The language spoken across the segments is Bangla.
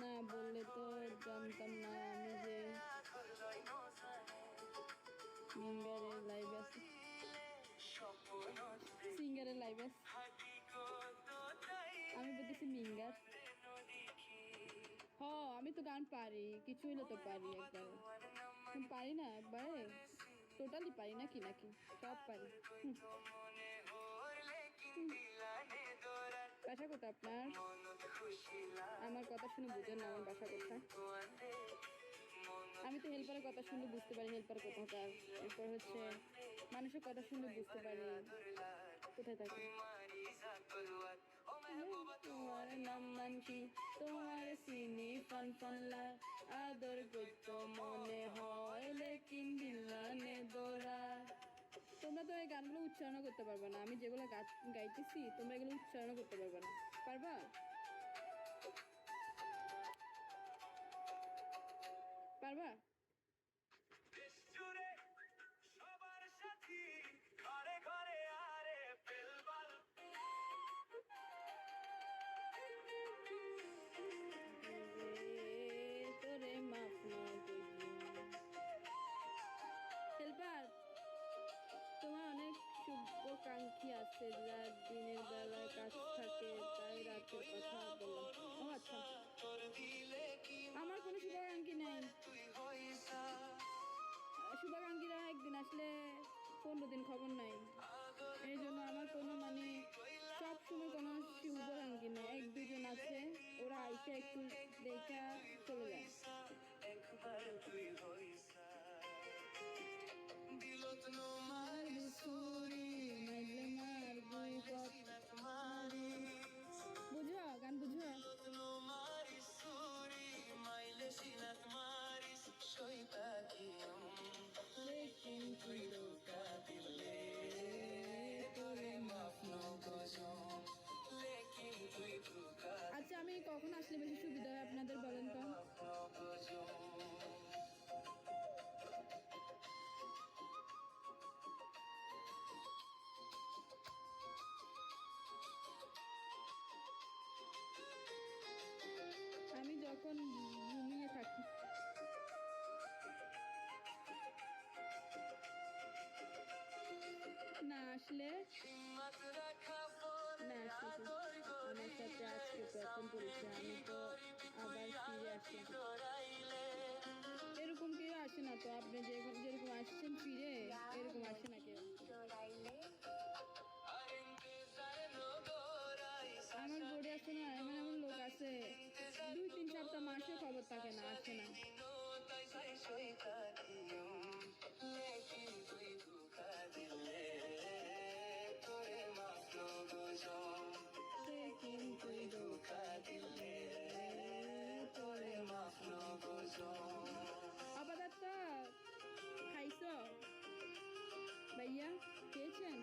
না বললে তো জানতাম না আমি যে সিঙ্গারের লাইভ আছে। সিঙ্গারের লাইভ আছে, আমি বলতেছি মিঙ্গার। হ আমি তো গান পারি, কিছু হইলে তো পারি একবার, পারি না একবারে টোটালি পারি নাকি নাকি সব পারি। বাসা কোথায় আপনার? আমার কথা শুনে বুঝেন না আমার বাসা কোথায়? আমি তো হেল্পারের কথা শুনলে বুঝতে পারি হেল্পার কোথাকার, এরপর হচ্ছে মানুষের কথা শুনলে বুঝতে পারি কোথায় থাকে। তোমার নাম মানকি তোমার সিনি ফান ফানলা আদর করতো মনে হয় লেকিন দিলানে দোরা। তোমরা তো এই গানগুলো উচ্চারণ করতে পারবে না, আমি যেগুলো গাইতেছি তোমরা এগুলো উচ্চারণ করতে পারবে না, পারবা? পারবা? তোরে মাফ না হেল্পার, তোমার অনেক শুভাকাঙ্ক্ষী আছে যার দিনের বেলায় কাজ থাকে তাই রাতের কথা বললাম। ও আচ্ছা, আমার কোনো শুভাকাঙ্ক্ষী নেই। শুভাকাঙ্ক্ষীরা একদিন আসলে 15 দিন খবর নাই, এই জন্য আমার কোনো মানে সব সময় কোনো শুভাকাঙ্ক্ষী নেই। 1-2 জন আছে, ওরা আইসা একটু দেখা চলে যায়। বুঝো গান বুঝো? আচ্ছা আমি কখন আসলে বেশি সুবিধা হয় আপনাদের বলেন তো? আমি যখন ঘুমিয়ে থাকি। না আসলে না আমার সাথে আজকে প্রথম পরিচয়, আমি তো আবার ফিরে আসি। এরকম কেউ আসে না তো, আপনি যেরকম আসছেন ফিরে এরকম আসে না কেউ। আমার বোর্ডে আছে না, এমন এমন লোক আছে 2-3 সপ্তাহ মাসে খবর থাকে না, আসে না। আপাতত খাইছ ভাইয়া, খেয়েছেন?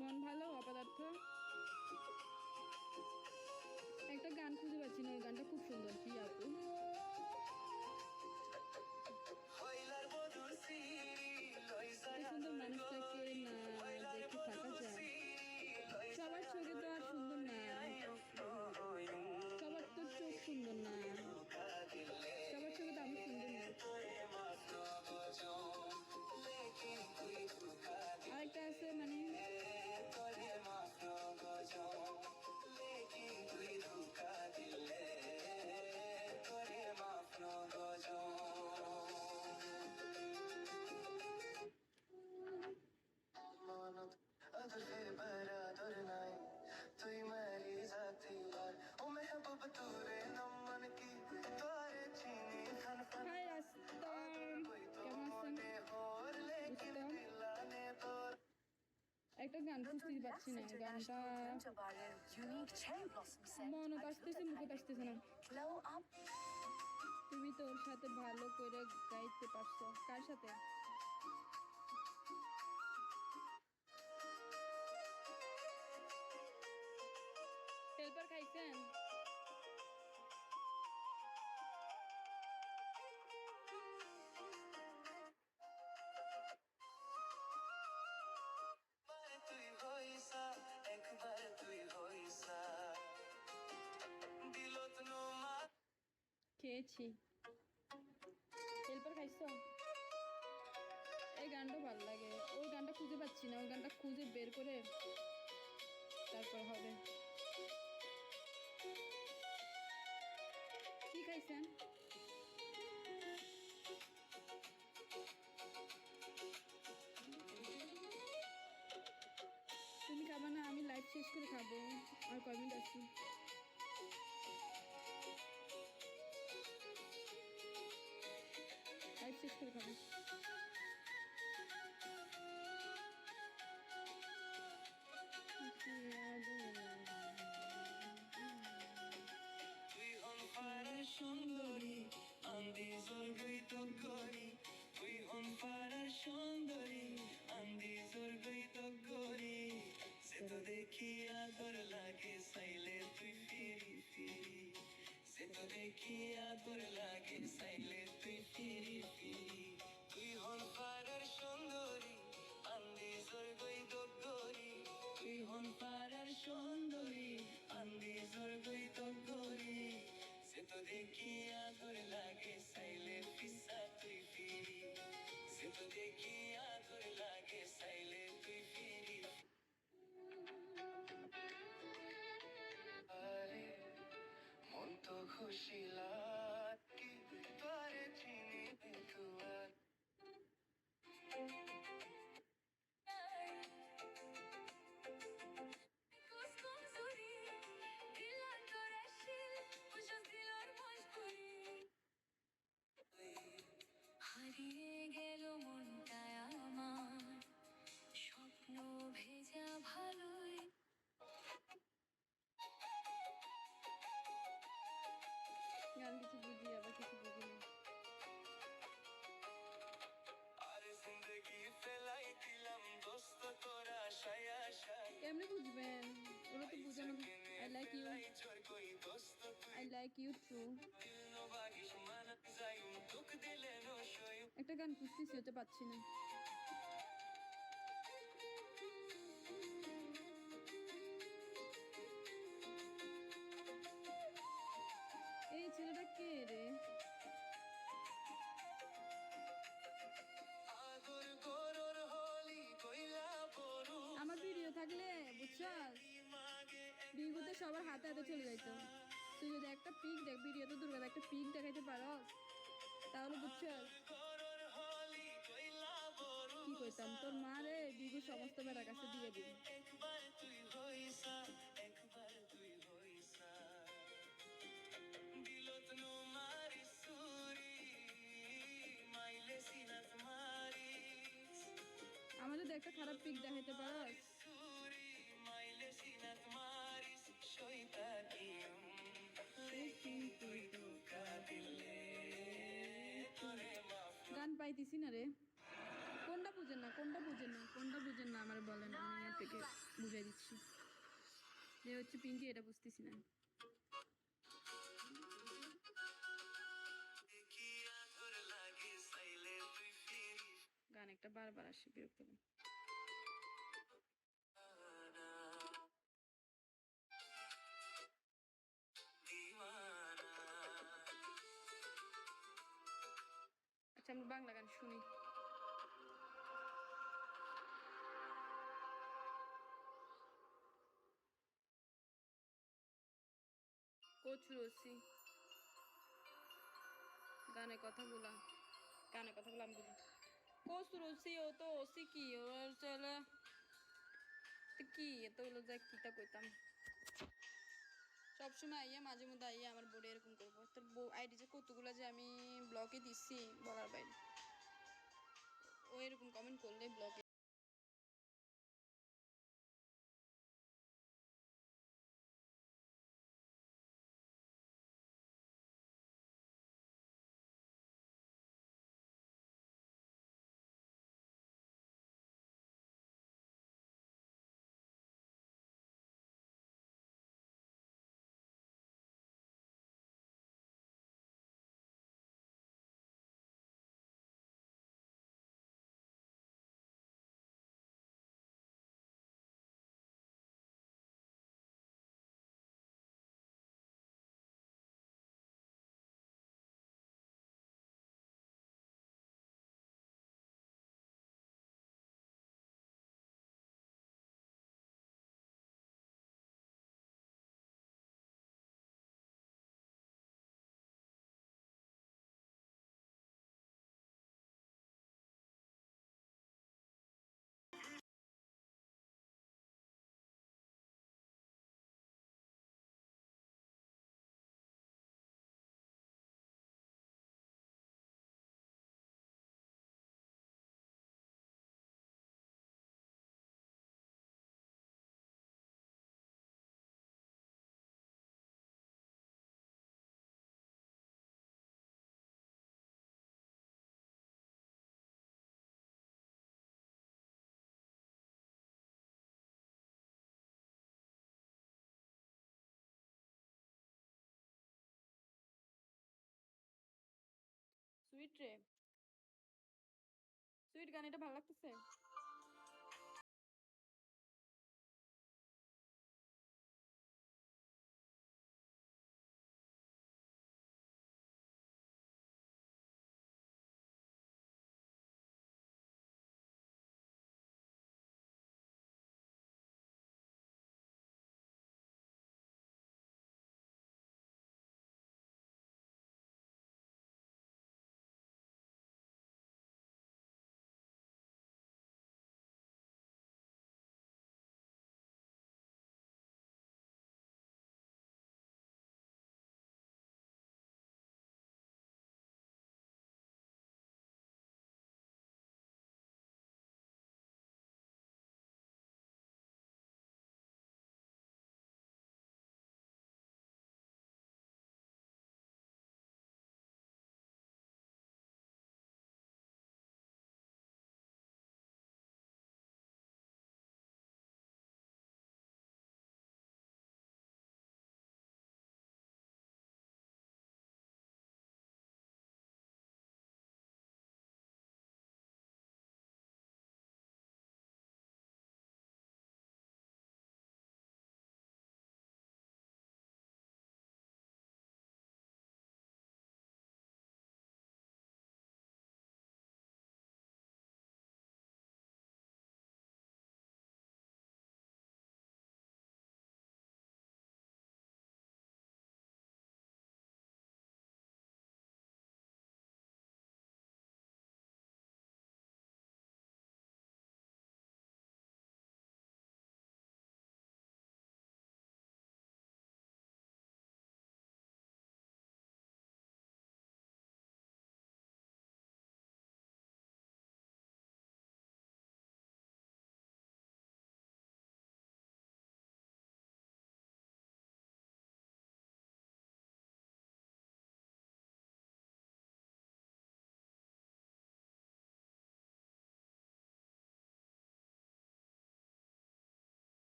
মন ভালো অপদার্থ? একটা গান খুঁজে পাচ্ছি না, ওই গানটা খুব সুন্দর। কি আপু সুন্দর মানুষটাকে না দেখে থাকা যায়? সবার চোখে তো আর সুন্দর না, সবার তো চোখ সুন্দর না, সবার চোখে তো আমি সুন্দর না। আরেকটা আছে মানে হাই রাস্তার, কেমন আছেন? একটা গান খুঁজতে পারছি না, গানটা মনত আসতেছে মুখে আসতেছে না। তুমি তো ওর সাথে ভালো করে গাইতে পারছো। কার সাথে? হেল্পার খাইছেন? খেয়েছি। হেল্পার খাইছো? এই গানটা ভালো লাগে, ওই গানটা খুঁজে পাচ্ছি না, ওই গানটা খুঁজে বের করে তারপর হবে। কি খাইছেন? তুমি খাবা না? আমি লাইভ শেষ করে খাবো। আর কয় মিনিট আছে? লাইভ শেষ করে খাবো। সুন্দরী আন্দি জর্গই তো করি তুই হন পাড়ার সুন্দরী আন্দি জর্গই তো করি সে তো দেখি আদর লাগে সাইলে তুই ফিরি ফিরি সে তো দেখি আদর লাগে সাইলে তুই ফিরি ফিরি তুই হন পাড়ার সুন্দরী আন্দি জর্গই তো করি তুই হন পাড়ার সুন্দরী আন্দি জর্গই তো করি সে তো দেখি আদর লাগে সাইলে পিসা তুই ফিরি সে তো দেখি আদর লাগে সাইলে তুই ফিরি আরে মন তো খুশি লাগে তোরে চিনি তুয়ার হারিয়ে গেল মনটায় আমার স্বপ্ন ভেজা ভালোই গান কিছু বুঝি আবার কিছু বুঝি না। আর জিন্দগি ফেলাই দিলাম দোস্ত তোরা আশায় আশায় কেমনে বুঝবেন? ওরা তো বুঝানো। আই লাইক ইউ, চোর কই দোস্ত তুই আই লাইক ইউ ট্রু। দিল নো বাগিস মানা যাই দুঃখ দিলে নো সই একটা গান খুঁজতেছি, হতে পাচ্ছি না। এই ছেলেটা কে রে? আদর গরর হলি কইলা বড়ু আমার ভিডিও থাকলে বুঝছস, বিহুতে সবার হাতে হাতে চলে যাইতো। তুই যদি একটা পিক দেখ ভিডিওতে, দুর্গা একটা পিক দেখাইতে পারস তাহলে বুঝছস গরর হলি কইলা বড়ু কি কইতাম। তোর মা রে বিহু সমস্ত বেড়ার কাছে দিয়ে দিবি। একবার তুই হইসা একবার তুই হইসা দিলত নো মারি সুরি মাইলে সিনাত মারিস আমার যদি একটা খারাপ পিক দেখাইতে পারস। সুরি মাইলে সিনাত মারিস শয়তানিয়ম লেকিন তুই ধোকা দিলে তোরে মাফ গান পাইতেছি না রে। কোনটা বুঝেন না, কোনটা বুঝেন না, কোনটা বুঝেন না আমার বলেন, আমি আপনাকে বুঝাই দিচ্ছি। যে হচ্ছে পিঙ্কি, এটা বুঝতেছি না। দেখি আদর লাগে সাইলে তুই ফিরি গান একটা বারবার আসে, বিরক্ত লাগে। দিওয়ানা আচ্ছা আমরা বাংলা গান শুনি। কচুরসি গানে কথাগুলা, গানে কথাগুলো আমি বুঝি। কচুরসি ও তো ওসি কি ওর চলে কি এতগুলো যা কিতা কইতাম। সবসময় আইয়া মাঝে মধ্যে আইয়া আমার বোর্ডে এরকম করবো। তোর আইডি যে কতগুলো যে আমি ব্লকে দিচ্ছি বলার বাইরে। ও এরকম কমেন্ট করলে ব্লকে সুইট রে, সুইট গান এটা ভালো লাগতেছে।